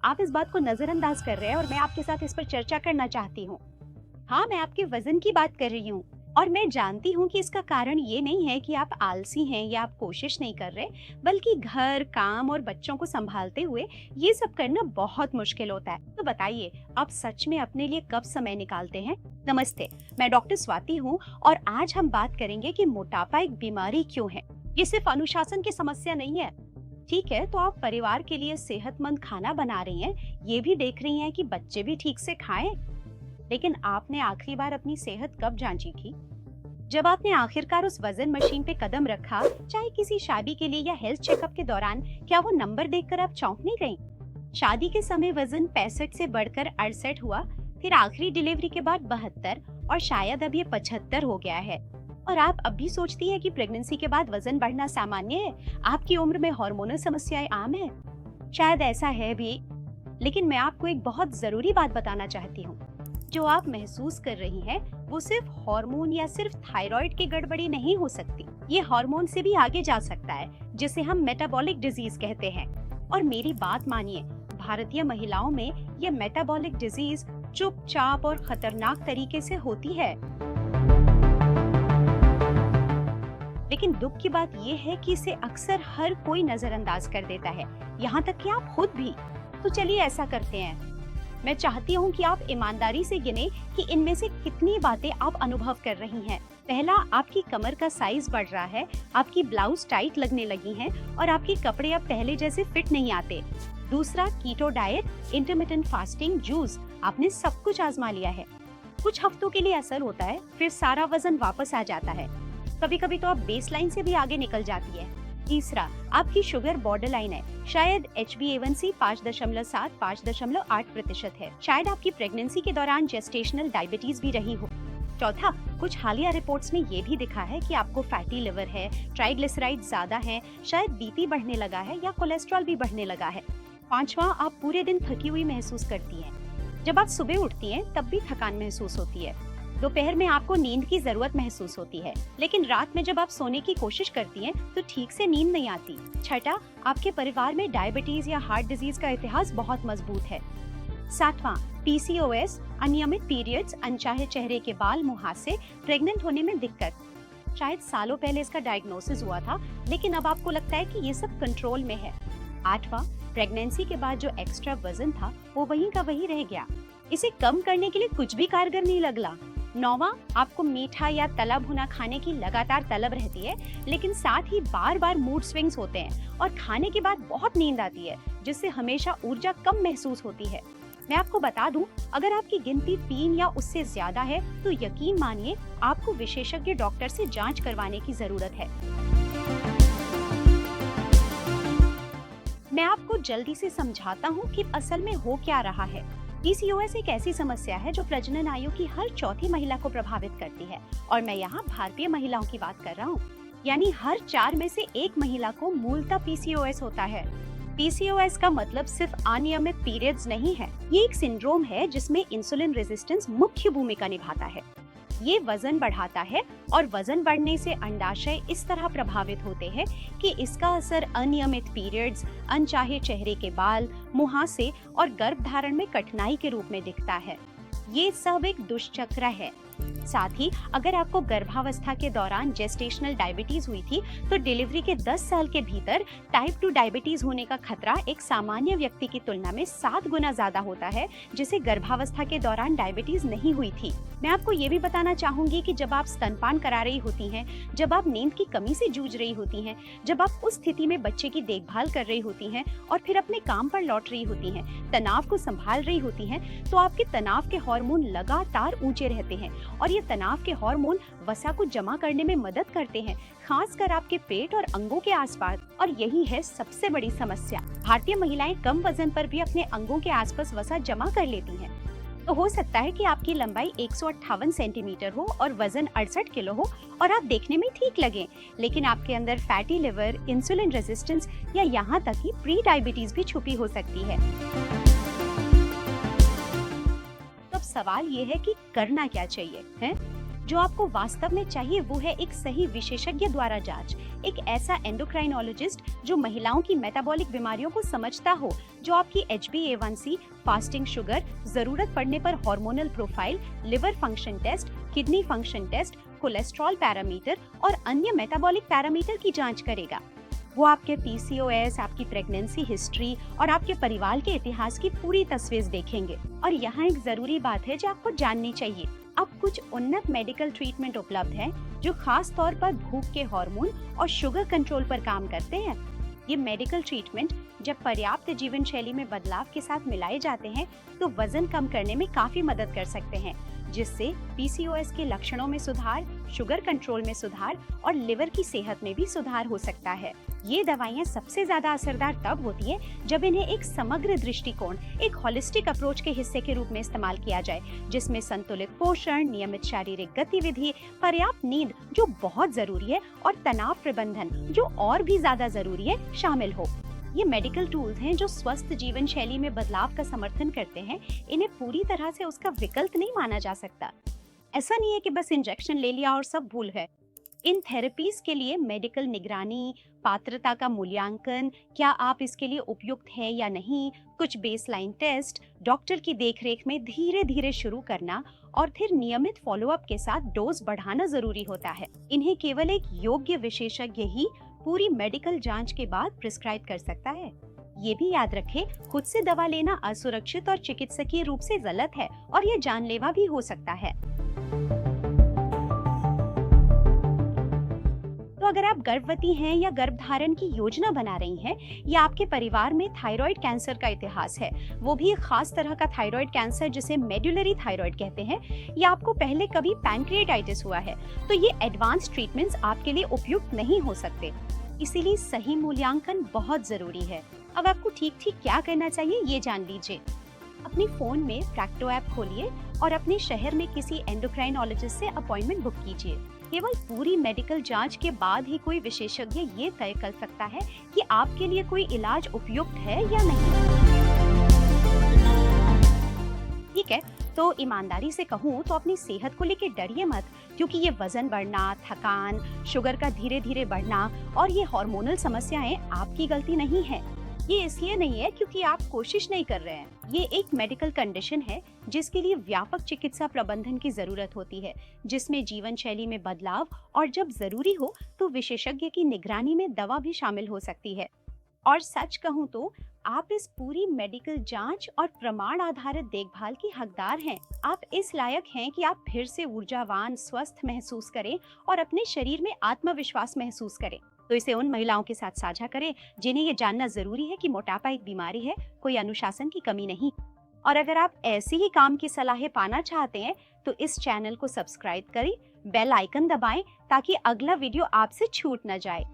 आप इस बात को नजरअंदाज कर रहे हैं और मैं आपके साथ इस पर चर्चा करना चाहती हूँ। हाँ, मैं आपके वजन की बात कर रही हूँ और मैं जानती हूँ कि इसका कारण ये नहीं है कि आप आलसी हैं या आप कोशिश नहीं कर रहे, बल्कि घर, काम और बच्चों को संभालते हुए ये सब करना बहुत मुश्किल होता है। तो बताइए, आप सच में अपने लिए कब समय निकालते हैं? नमस्ते, मैं डॉक्टर स्वाति हूँ और आज हम बात करेंगे कि मोटापा एक बीमारी क्यों है। ये सिर्फ अनुशासन की समस्या नहीं है। ठीक है, तो आप परिवार के लिए सेहतमंद खाना बना रही हैं, ये भी देख रही हैं कि बच्चे भी ठीक से खाएं। लेकिन आपने आखिरी बार अपनी सेहत कब जांची थी? जब आपने आखिरकार उस वजन मशीन पे कदम रखा, चाहे किसी शादी के लिए या हेल्थ चेकअप के दौरान, क्या वो नंबर देखकर आप चौंक नहीं गई? शादी के समय वजन 65 से बढ़कर 68 हुआ, फिर आखिरी डिलीवरी के बाद 72 और शायद अब ये 75 हो गया है। और आप अब भी सोचती हैं कि प्रेगनेंसी के बाद वजन बढ़ना सामान्य है, आपकी उम्र में हार्मोनल समस्याएं आम है। शायद ऐसा है भी, लेकिन मैं आपको एक बहुत जरूरी बात बताना चाहती हूँ। जो आप महसूस कर रही हैं, वो सिर्फ हार्मोन या सिर्फ थायराइड की गड़बड़ी नहीं हो सकती। ये हार्मोन से भी आगे जा सकता है, जिसे हम मेटाबॉलिक डिजीज कहते हैं। और मेरी बात मानिए, भारतीय महिलाओं में ये मेटाबॉलिक डिजीज चुपचाप और खतरनाक तरीके से होती है। लेकिन दुख की बात यह है कि इसे अक्सर हर कोई नजरअंदाज कर देता है, यहाँ तक कि आप खुद भी। तो चलिए ऐसा करते हैं, मैं चाहती हूँ कि आप ईमानदारी से गिने कि इनमें से कितनी बातें आप अनुभव कर रही हैं। पहला, आपकी कमर का साइज बढ़ रहा है, आपकी ब्लाउज टाइट लगने लगी हैं और आपके कपड़े अब पहले जैसे फिट नहीं आते। दूसरा, keto diet, intermittent fasting, juice, आपने सब कुछ आजमा लिया है। कुछ हफ्तों के लिए असर होता है, फिर सारा वजन वापस आ जाता है। कभी कभी तो आप बेसलाइन से भी आगे निकल जाती है। तीसरा, आपकी शुगर बॉर्डरलाइन है, शायद HbA1c 5.7, 5.8% है। शायद आपकी प्रेगनेंसी के दौरान जेस्टेशनल डायबिटीज भी रही हो। चौथा, कुछ हालिया रिपोर्ट्स में ये भी दिखा है कि आपको फैटी लिवर है, ट्राइग्लिसराइड ज्यादा है, शायद BP बढ़ने लगा है या कोलेस्ट्रॉल भी बढ़ने लगा है। पांचवा, आप पूरे दिन थकी हुई महसूस करती हैं। जब आप सुबह उठती हैं तब भी थकान महसूस होती है। दोपहर में आपको नींद की जरूरत महसूस होती है, लेकिन रात में जब आप सोने की कोशिश करती हैं तो ठीक से नींद नहीं आती। छठा, आपके परिवार में डायबिटीज या हार्ट डिजीज का इतिहास बहुत मजबूत है। सातवां, PCOS, अनियमित पीरियड्स, अनचाहे चेहरे के बाल, मुहासे, प्रेग्नेंट होने में दिक्कत। शायद सालों पहले इसका डायग्नोसिस हुआ था, लेकिन अब आपको लगता है कि ये सब कंट्रोल में है। आठवां, प्रेगनेंसी के बाद जो एक्स्ट्रा वजन था वो वहीं का वहीं रह गया, इसे कम करने के लिए कुछ भी कारगर नहीं लगला। नौवां, आपको मीठा या तला भुना खाने की लगातार तलब रहती है, लेकिन साथ ही बार बार मूड स्विंग्स होते हैं और खाने के बाद बहुत नींद आती है, जिससे हमेशा ऊर्जा कम महसूस होती है। मैं आपको बता दूं, अगर आपकी गिनती 3 या उससे ज्यादा है तो यकीन मानिए आपको विशेषज्ञ डॉक्टर से जांच करवाने की जरूरत है। मैं आपको जल्दी से समझाता हूँ कि असल में हो क्या रहा है। PCOS एक ऐसी समस्या है जो प्रजनन आयु की हर चौथी महिला को प्रभावित करती है, और मैं यहाँ भारतीय महिलाओं की बात कर रहा हूँ। यानी हर 4 में से 1 महिला को मूलतः PCOS होता है। PCOS का मतलब सिर्फ अनियमित पीरियड्स नहीं है, ये एक सिंड्रोम है जिसमें इंसुलिन रेजिस्टेंस मुख्य भूमिका निभाता है। ये वजन बढ़ाता है और वजन बढ़ने से अंडाशय इस तरह प्रभावित होते हैं कि इसका असर अनियमित पीरियड्स, अनचाहे चेहरे के बाल, मुहासे और गर्भधारण में कठिनाई के रूप में दिखता है। ये सब एक दुष्चक्र है। साथ ही अगर आपको गर्भावस्था के दौरान जेस्टेशनल डायबिटीज हुई थी तो डिलीवरी के 10 साल के भीतर टाइप 2 डायबिटीज होने का खतरा एक सामान्य व्यक्ति की तुलना में 7 गुना ज्यादा होता है, जिसे गर्भावस्था के दौरान डायबिटीज नहीं हुई थी। मैं आपको ये भी बताना चाहूंगी कि जब आप स्तनपान करा रही होती हैं, जब आप नींद की कमी से जूझ रही होती हैं, जब आप उस स्थिति में बच्चे की देखभाल कर रही होती हैं और फिर अपने काम पर लौट रही होती हैं, तनाव को संभाल रही होती हैं, तो आपके तनाव के हार्मोन लगातार ऊंचे रहते हैं और ये तनाव के हार्मोन वसा को जमा करने में मदद करते हैं, खासकर आपके पेट और अंगों के आसपास। और यही है सबसे बड़ी समस्या। भारतीय महिलाएं कम वजन पर भी अपने अंगों के आसपास वसा जमा कर लेती हैं। तो हो सकता है कि आपकी लंबाई 158 सेंटीमीटर हो और वजन 68 किलो हो और आप देखने में ठीक लगे, लेकिन आपके अंदर फैटी लिवर, इंसुलिन रेजिस्टेंस या यहाँ तक कि प्री डायबिटीज भी छुपी हो सकती है। तो अब सवाल ये है कि करना क्या चाहिए, है? जो आपको वास्तव में चाहिए वो है एक सही विशेषज्ञ द्वारा जांच, एक ऐसा एंडोक्राइनोलॉजिस्ट जो महिलाओं की मेटाबॉलिक बीमारियों को समझता हो, जो आपकी HbA1c, फास्टिंग शुगर, जरूरत पड़ने पर hormonal profile, liver function test, kidney function test, cholesterol parameter और अन्य मेटाबॉलिक पैरामीटर की जांच करेगा। वो आपके PCOS, आपकी प्रेगनेंसी हिस्ट्री और आपके परिवार के इतिहास की पूरी तस्वीर देखेंगे। और यहाँ एक जरूरी बात है जो आपको जाननी चाहिए, अब कुछ उन्नत मेडिकल ट्रीटमेंट उपलब्ध हैं जो खास तौर पर भूख के हार्मोन और शुगर कंट्रोल पर काम करते हैं। ये मेडिकल ट्रीटमेंट जब पर्याप्त जीवन शैली में बदलाव के साथ मिलाए जाते हैं तो वजन कम करने में काफी मदद कर सकते हैं, जिससे PCOS के लक्षणों में सुधार, शुगर कंट्रोल में सुधार और लिवर की सेहत में भी सुधार हो सकता है। ये दवाइयाँ सबसे ज्यादा असरदार तब होती है जब इन्हें एक समग्र दृष्टिकोण, एक होलिस्टिक अप्रोच के हिस्से के रूप में इस्तेमाल किया जाए, जिसमें संतुलित पोषण, नियमित शारीरिक गतिविधि, पर्याप्त नींद जो बहुत जरूरी है और तनाव प्रबंधन जो और भी ज्यादा जरूरी है शामिल हो। ये मेडिकल टूल्स हैं जो स्वस्थ जीवन शैली में बदलाव का समर्थन करते हैं। इन्हें पूरी तरह से उसका विकल्प नहीं माना जा सकता। ऐसा नहीं है कि बस इंजेक्शन ले लिया और सब भूल है। इन थेरेपीज के लिए मेडिकल निगरानी, पात्रता का मूल्यांकन, क्या आप इसके लिए उपयुक्त हैं या नहीं, कुछ बेसलाइन टेस्ट, डॉक्टर की देखरेख में धीरे धीरे शुरू करना और फिर नियमित फॉलोअप के साथ डोज बढ़ाना जरूरी होता है। इन्हें केवल एक योग्य विशेषज्ञ ही पूरी मेडिकल जांच के बाद प्रिस्क्राइब कर सकता है। ये भी याद रखें, खुद से दवा लेना असुरक्षित और चिकित्सकीय रूप से गलत है और ये जानलेवा भी हो सकता है। तो अगर आप गर्भवती हैं या गर्भधारण की योजना बना रही हैं या आपके परिवार में थायराइड कैंसर का इतिहास है, वो भी एक खास तरह का थायराइड कैंसर जिसे मेडुलरी थायराइड कहते हैं, या आपको पहले कभी पैंक्रियाटाइटिस हुआ है, तो ये एडवांस ट्रीटमेंट्स आपके लिए उपयुक्त नहीं हो सकते। इसीलिए सही मूल्यांकन बहुत जरूरी है। अब आपको ठीक ठीक क्या करना चाहिए ये जान लीजिए। अपने फोन में प्रैक्टो ऐप खोलिए और अपने शहर में किसी एंडोक्राइनोलॉजिस्ट से अपॉइंटमेंट बुक कीजिए। केवल पूरी मेडिकल जांच के बाद ही कोई विशेषज्ञ ये तय कर सकता है कि आपके लिए कोई इलाज उपयुक्त है या नहीं। ठीक है, तो ईमानदारी से कहूँ तो अपनी सेहत को लेकर डरिए मत, क्योंकि ये वजन बढ़ना, थकान, शुगर का धीरे धीरे बढ़ना और ये हार्मोनल समस्याएं आपकी गलती नहीं है। ये इसलिए नहीं है क्योंकि आप कोशिश नहीं कर रहे हैं। ये एक मेडिकल कंडीशन है जिसके लिए व्यापक चिकित्सा प्रबंधन की जरूरत होती है, जिसमें जीवन शैली में बदलाव और जब जरूरी हो तो विशेषज्ञ की निगरानी में दवा भी शामिल हो सकती है। और सच कहूँ तो आप इस पूरी मेडिकल जांच और प्रमाण आधारित देखभाल की हकदार हैं। आप इस लायक हैं कि आप फिर से ऊर्जावान, स्वस्थ महसूस करें और अपने शरीर में आत्मविश्वास महसूस करें। तो इसे उन महिलाओं के साथ साझा करें जिन्हें ये जानना जरूरी है कि मोटापा एक बीमारी है, कोई अनुशासन की कमी नहीं। और अगर आप ऐसी ही काम की सलाहें पाना चाहते हैं तो इस चैनल को सब्सक्राइब करें, बेल आइकन दबाएं ताकि अगला वीडियो आपसे छूट न जाए।